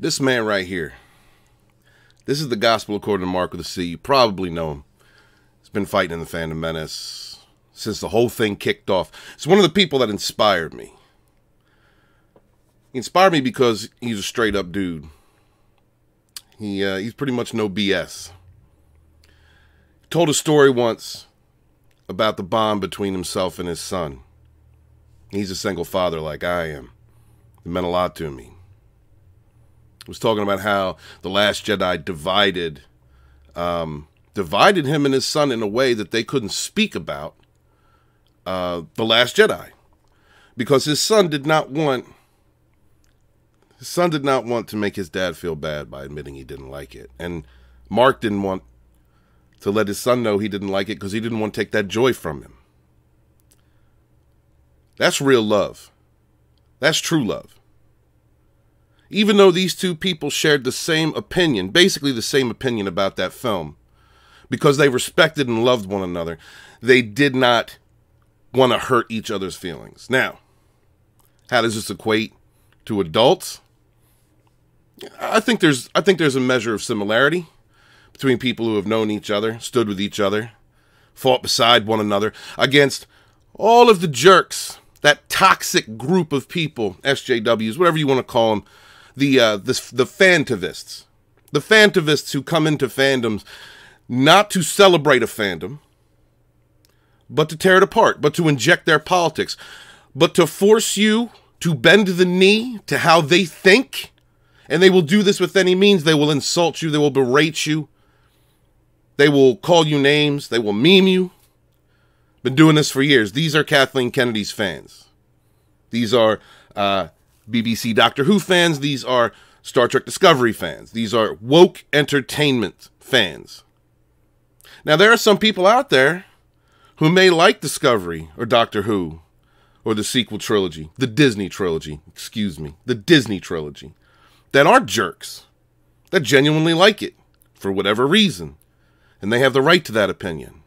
This man right here. This is the gospel according to Mark with a C. You probably know him. He's been fighting in the Fandom Menace since the whole thing kicked off. It's one of the people that inspired me. He inspired me because he's a straight up dude. He's pretty much no BS. He told a story once about the bond between himself and his son. He's a single father like I am. It meant a lot to me. He was talking about how The Last Jedi divided him and his son in a way that they couldn't speak about The Last Jedi. Because his son did not want to make his dad feel bad by admitting he didn't like it. And Mark didn't want to let his son know he didn't like it because he didn't want to take that joy from him. That's real love. That's true love. Even though these two people shared the same opinion, basically the same opinion about that film, because they respected and loved one another, they did not want to hurt each other's feelings. Now, how does this equate to adults? I think there's a measure of similarity between people who have known each other, stood with each other, fought beside one another against all of the jerks, that toxic group of people, SJWs, whatever you want to call them, the fantivists. The fantivists who come into fandoms not to celebrate a fandom, but to tear it apart, but to inject their politics, but to force you to bend the knee to how they think. And they will do this with any means. They will insult you. They will berate you. They will call you names. They will meme you. Been doing this for years. These are Kathleen Kennedy's fans. These are BBC Doctor Who fans. These are Star Trek Discovery fans. These are woke entertainment fans. Now, there are some people out there who may like Discovery or Doctor Who or the sequel trilogy, the Disney trilogy, the Disney trilogy, that are jerks, that genuinely like it for whatever reason, and they have the right to that opinion.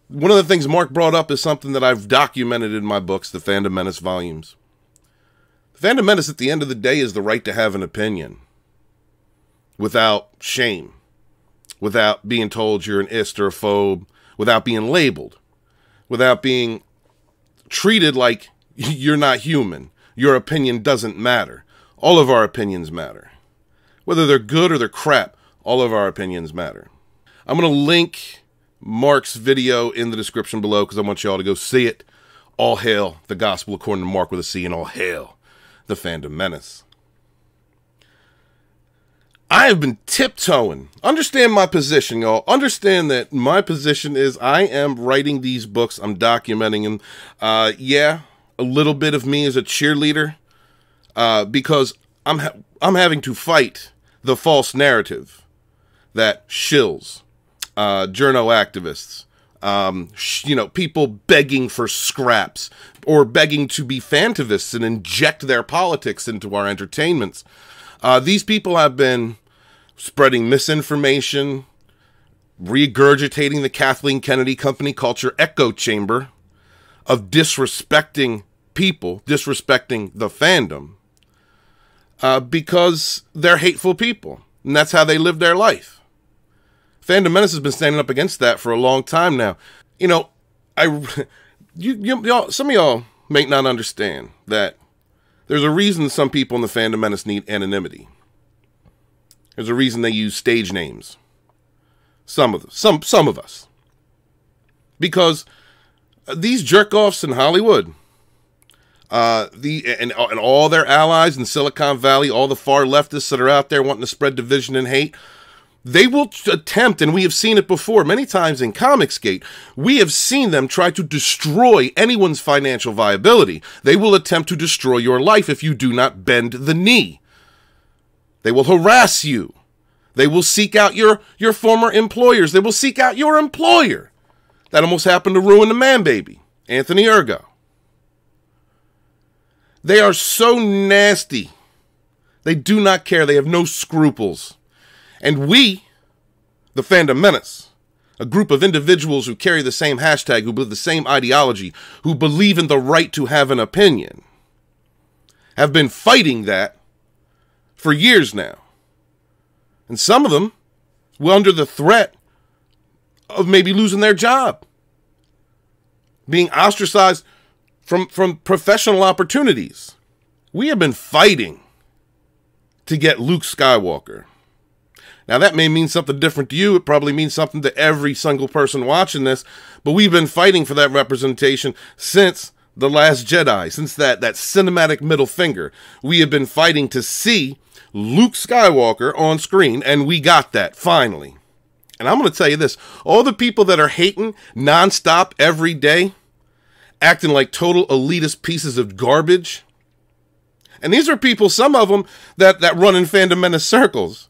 One of the things Mark brought up is something that I've documented in my books, the Fandom Menace volumes. The Fandom Menace, at the end of the day, is the right to have an opinion without shame, without being told you're an ist or a phobe, without being labeled, without being treated like you're not human. Your opinion doesn't matter. All of our opinions matter. Whether they're good or they're crap, all of our opinions matter. I'm going to link Mark's video in the description below because I want you all to go see it. All hail the gospel according to Mark with a C, and all hail the Fandom Menace. I have been tiptoeing. Understand my position, y'all. Understand that my position is I am writing these books. I'm documenting them. Yeah, a little bit of me as a cheerleader because I'm having to fight the false narrative that shills, journo activists, people begging for scraps or begging to be fantivists and inject their politics into our entertainments. These people have been spreading misinformation, regurgitating the Kathleen Kennedy company culture echo chamber of disrespecting people, disrespecting the fandom, because they're hateful people, and that's how they live their life. Fandom Menace has been standing up against that for a long time now. Some of y'all may not understand that there's a reason some people in the Fandom Menace need anonymity. There's a reason they use stage names. Some of us. Because these jerk-offs in Hollywood, and all their allies in Silicon Valley, all the far leftists that are out there wanting to spread division and hate, they will attempt, and we have seen it before many times in Comicsgate, we have seen them try to destroy anyone's financial viability. They will attempt to destroy your life if you do not bend the knee. They will harass you. They will seek out your former employers. They will seek out your employer. That almost happened to ruin the man baby, Anthony Ergo. They are so nasty. They do not care. They have no scruples. And we, the Fandom Menace, a group of individuals who carry the same hashtag, who believe the same ideology, who believe in the right to have an opinion, have been fighting that for years now. And some of them were under the threat of maybe losing their job, being ostracized from professional opportunities. We have been fighting to get Luke Skywalker. Now, that may mean something different to you. It probably means something to every single person watching this. But we've been fighting for that representation since The Last Jedi, since that cinematic middle finger. We have been fighting to see Luke Skywalker on screen, and we got that, finally. And I'm going to tell you this. All the people that are hating nonstop every day, acting like total elitist pieces of garbage. And these are people, some of them, that run in Fandom Menace circles.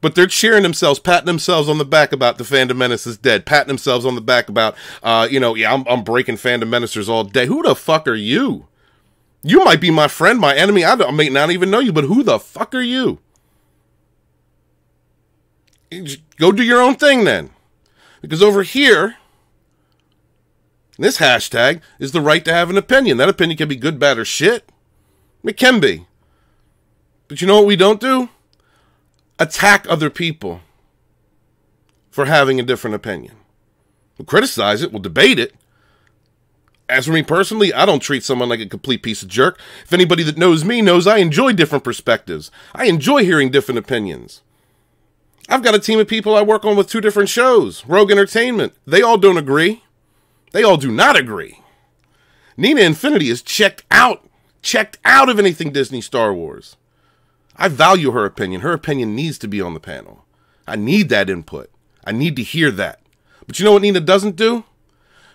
But they're cheering themselves, patting themselves on the back about the Fandom Menace is dead. Patting themselves on the back about, I'm breaking Fandom Menacers all day. Who the fuck are you? You might be my friend, my enemy. I may not even know you, but who the fuck are you? Go do your own thing then. Because over here, this hashtag is the right to have an opinion. That opinion can be good, bad, or shit. It can be. But you know what we don't do? Attack other people for having a different opinion. We'll criticize it. We'll debate it. As for me personally, I don't treat someone like a complete piece of jerk. If anybody that knows me knows I enjoy different perspectives. I enjoy hearing different opinions. I've got a team of people I work on with 2 different shows. Rogue Entertainment. They all don't agree. They all do not agree. Nina Infinity is checked out of anything Disney Star Wars. I value her opinion. Her opinion needs to be on the panel. I need that input. I need to hear that. But you know what Nina doesn't do?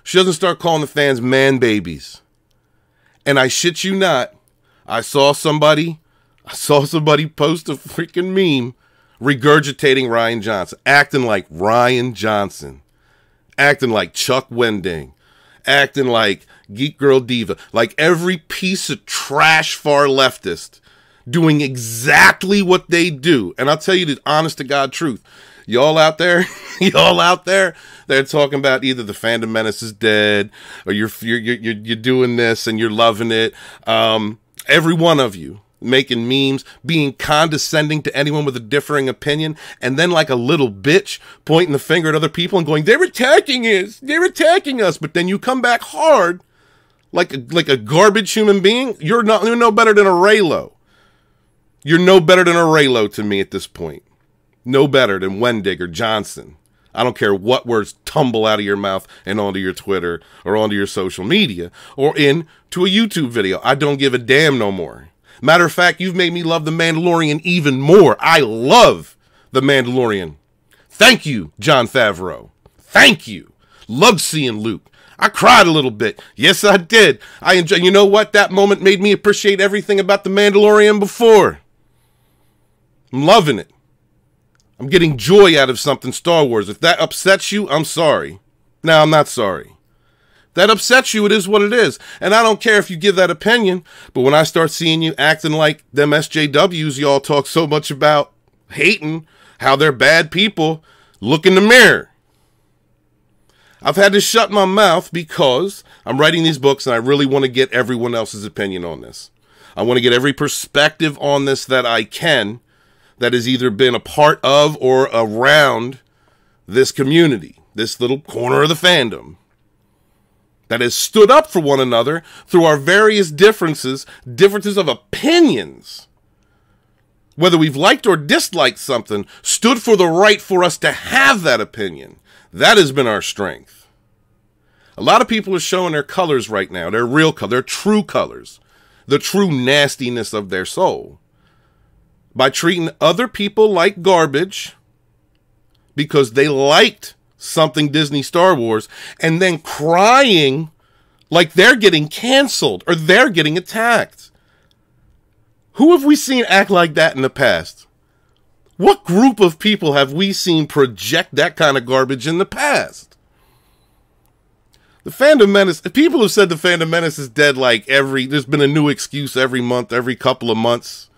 She doesn't start calling the fans man babies. And I shit you not, I saw somebody post a freaking meme regurgitating Rian Johnson, acting like Rian Johnson, acting like Chuck Wending, acting like Geek Girl Diva, like every piece of trash far leftist doing exactly what they do. And I'll tell you the honest to God truth. Y'all out there, they're talking about either the Fandom Menace is dead or you're doing this and you're loving it. Every one of you making memes, being condescending to anyone with a differing opinion, and then like a little bitch pointing the finger at other people and going, they're attacking us. But then you come back hard like a garbage human being. You're no better than a Raylo. You're no better than a Raylo to me at this point. No better than Wendig or Johnson. I don't care what words tumble out of your mouth and onto your Twitter or onto your social media or into a YouTube video. I don't give a damn no more. Matter of fact, you've made me love The Mandalorian even more. I love The Mandalorian. Thank you, Jon Favreau. Thank you. Loved seeing Luke. I cried a little bit. Yes, I did. I enjoy. You know what? That moment made me appreciate everything about The Mandalorian before. I'm loving it. I'm getting joy out of something Star Wars. If that upsets you, I'm sorry. No, I'm not sorry. If that upsets you, it is what it is. And I don't care if you give that opinion, but when I start seeing you acting like them SJWs y'all talk so much about, hating, how they're bad people, look in the mirror. I've had to shut my mouth because I'm writing these books and I really want to get everyone else's opinion on this. I want to get every perspective on this that I can, that has either been a part of or around this community, this little corner of the fandom, that has stood up for one another through our various differences of opinions. Whether we've liked or disliked something, stood for the right for us to have that opinion. That has been our strength. A lot of people are showing their colors right now, their real color, their true colors, the true nastiness of their soul, by treating other people like garbage because they liked something Disney Star Wars and then crying like they're getting canceled or they're getting attacked. Who have we seen act like that in the past? What group of people have we seen project that kind of garbage in the past? The Fandom Menace, people have said the Fandom Menace is dead like there's been a new excuse every month, every couple of months.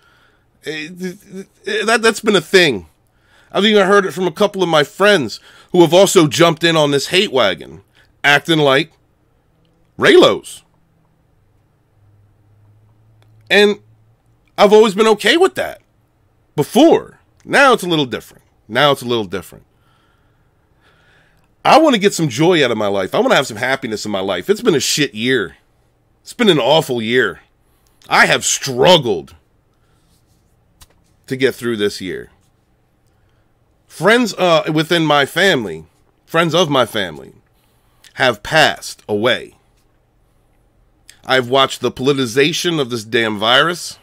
That's been a thing. I've even heard it from a couple of my friends who have also jumped in on this hate wagon, acting like Raylos. And I've always been okay with that before. Now it's a little different. Now it's a little different. I want to get some joy out of my life. I want to have some happiness in my life. It's been a shit year. It's been an awful year. I have struggled to get through this year. Friends within my family, friends of my family, have passed away. I've watched the politicization of this damn virus.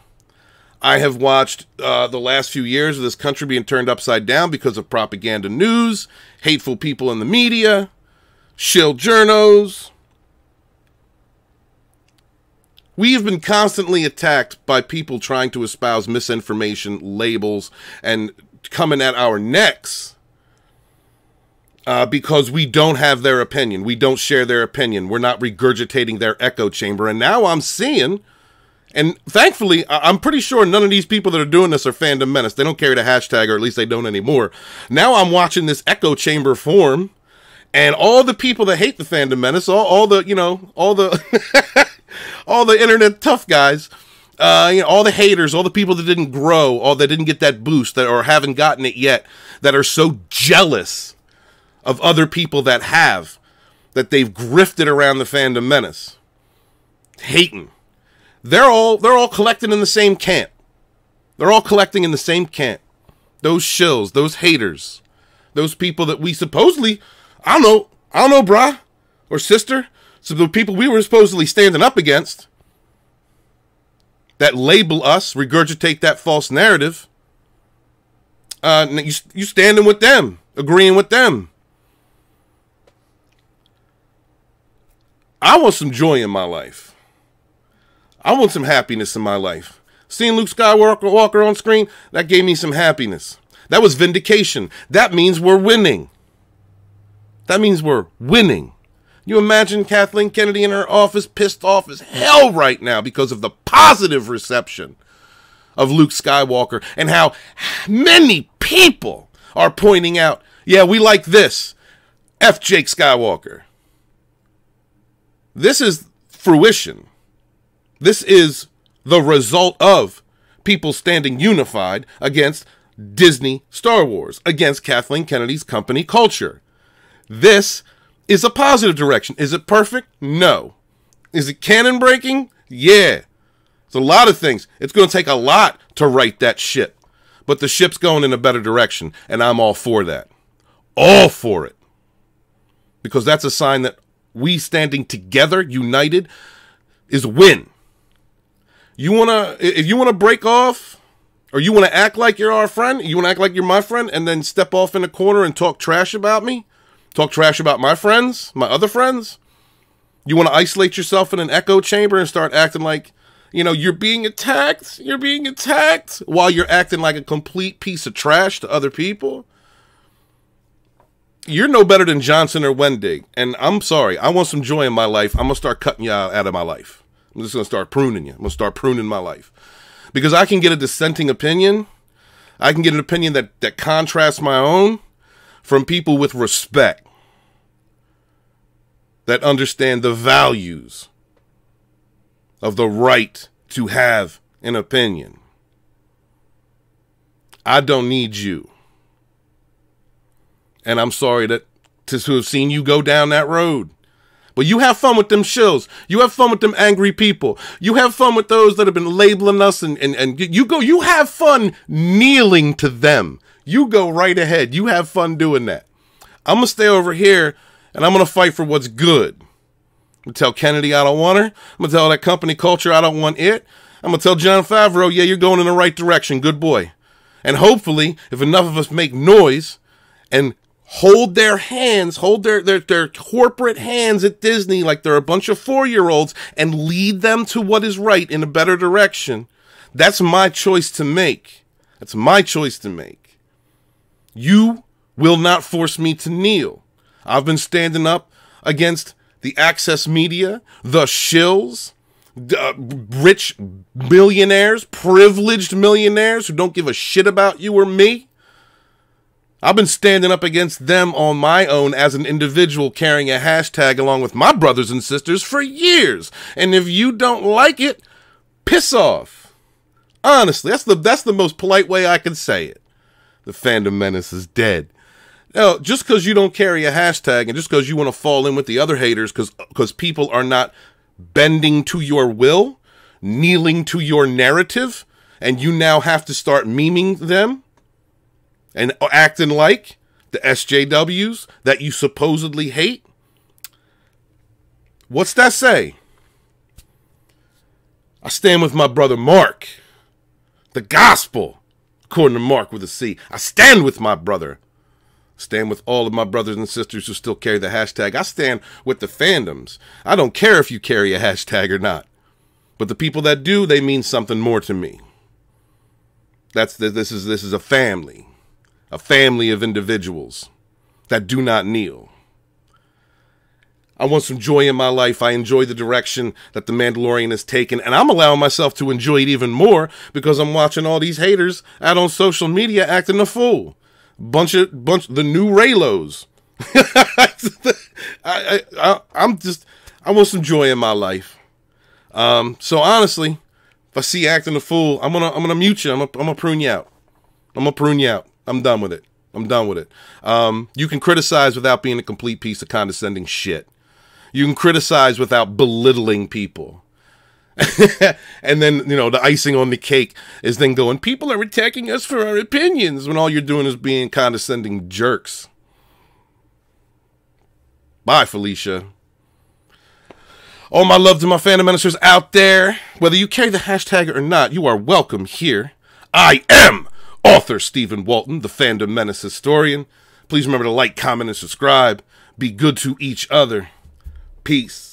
I have watched the last few years of this country being turned upside down because of propaganda news, hateful people in the media, shill journos. We have been constantly attacked by people trying to espouse misinformation, labels, and coming at our necks because we don't have their opinion. We don't share their opinion. We're not regurgitating their echo chamber. And now I'm seeing, and thankfully, I'm pretty sure none of these people that are doing this are Fandom Menace. They don't carry the hashtag, or at least they don't anymore. Now I'm watching this echo chamber form, and all the people that hate the Fandom Menace, all the, you know, all the, all the internet tough guys, you know, all the haters, all the people that didn't grow, all that didn't get that boost, that or haven't gotten it yet, that are so jealous of other people that have, that they've grifted around the Fandom Menace, hating. They're all collected in the same camp. They're all collecting in the same camp. Those shills, those haters, those people that we supposedly, I don't know, brah or sister, so the people we were supposedly standing up against, that label us, regurgitate that false narrative, you standing with them, agreeing with them. I want some joy in my life. I want some happiness in my life. Seeing Luke Skywalker on screen, that gave me some happiness. That was vindication. That means we're winning. That means we're winning. You imagine Kathleen Kennedy in her office pissed off as hell right now because of the positive reception of Luke Skywalker and how many people are pointing out, yeah, we like this. F Jake Skywalker. This is fruition. This is the result of people standing unified against Disney Star Wars, against Kathleen Kennedy's company culture. This is a positive direction. Is it perfect? No. Is it canon breaking? Yeah. It's a lot of things. It's going to take a lot to right that ship. But the ship's going in a better direction, and I'm all for that. All for it. Because that's a sign that we standing together, united, is a win. If you wanna break off, or you wanna act like you're our friend, you wanna act like you're my friend, and then step off in a corner and talk trash about me, talk trash about my friends, my other friends, you wanna isolate yourself in an echo chamber and start acting like, you know, you're being attacked, while you're acting like a complete piece of trash to other people, you're no better than Johnson or Wendig. And I'm sorry, I want some joy in my life. I'm gonna start cutting you out of my life. I'm just going to start pruning you. I'm going to start pruning my life. Because I can get a dissenting opinion. I can get an opinion that contrasts my own from people with respect. That understand the values of the right to have an opinion. I don't need you. And I'm sorry to have seen you go down that road. But you have fun with them shills. You have fun with them angry people. You have fun with those that have been labeling us, and you have fun kneeling to them. You go right ahead. You have fun doing that. I'm going to stay over here, and I'm going to fight for what's good. I'm going to tell Kennedy I don't want her. I'm going to tell that company culture I don't want it. I'm going to tell Jon Favreau, yeah, you're going in the right direction. Good boy. And hopefully, if enough of us make noise and hold their hands, hold their corporate hands at Disney like they're a bunch of 4-year-olds and lead them to what is right in a better direction. That's my choice to make. That's my choice to make. You will not force me to kneel. I've been standing up against the access media, the shills, rich millionaires, privileged millionaires who don't give a shit about you or me. I've been standing up against them on my own as an individual carrying a hashtag along with my brothers and sisters for years. And if you don't like it, piss off. Honestly, that's the most polite way I can say it. The Fandom Menace is dead. Now, just because you don't carry a hashtag and just because you want to fall in with the other haters because people are not bending to your will, kneeling to your narrative, and you now have to start memeing them and acting like the SJWs that you supposedly hate. What's that say? I stand with my brother Mark. The gospel, according to Mark with a C. I stand with my brother. Stand with all of my brothers and sisters who still carry the hashtag. I stand with the fandoms. I don't care if you carry a hashtag or not. But the people that do, they mean something more to me. This is a family of individuals that do not kneel. I want some joy in my life. I enjoy the direction that the Mandalorian has taken, and I'm allowing myself to enjoy it even more because I'm watching all these haters out on social media acting a fool. Bunch of the new Raylos. I want some joy in my life. So honestly, if I see you acting a fool, I'm gonna mute you. I'm gonna prune you out. I'm done with it. You can criticize without being a complete piece of condescending shit. You can criticize without belittling people. And then, the icing on the cake is then going, people are attacking us for our opinions, when all you're doing is being condescending jerks. Bye, Felicia. All my love to my Fandom Menacers out there. Whether you carry the hashtag or not, you are welcome here. I am author Stephen Walton, the Fandom Menace historian. Please remember to like, comment, and subscribe. Be good to each other. Peace.